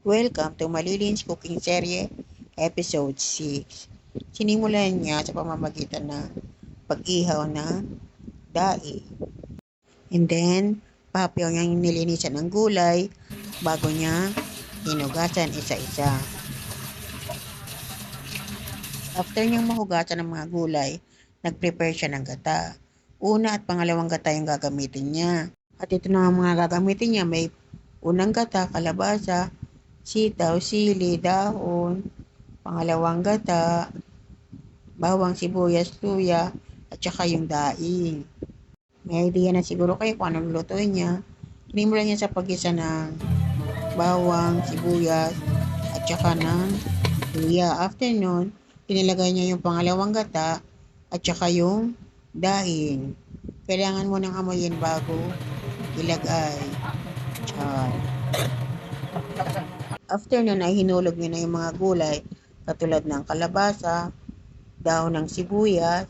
Welcome to Malilins Cooking Serye, Episode 6. Sinimulan niya sa pamamagitan ng pag-ihaw ng daing. And then, papayaw niyang nilinisan ng gulay bago niya hinugasan isa-isa. After niyang mahugasan ng mga gulay, nag-prepare siya ng gata. Una at pangalawang gata yung gagamitin niya. At ito na ang mga gagamitin niya. May unang gata, kalabasa, sitaw, sili, dahon, pangalawang gata, bawang, sibuyas, luya, at saka yung daing. May idea na siguro kayo kung anong lutuin niya. Inimula niya sa pag-isa ng bawang, sibuyas, at saka ng luya. After nun, pinilagay niya yung pangalawang gata at saka yung daing. Kailangan mo nang amoyin bago ilagay. After nun ay hinulog niyo na yung mga gulay katulad ng kalabasa, dahon ng sibuyas,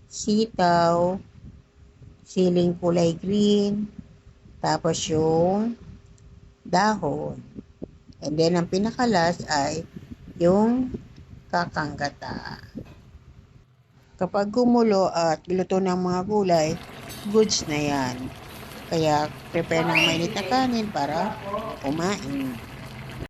sitaw, siling kulay green, tapos yung dahon. And then ang pinakalas ay yung kakanggata. Kapag gumulo at luto ng mga gulay, goods na yan. Kaya prepare ng mainit na kanin para kumain.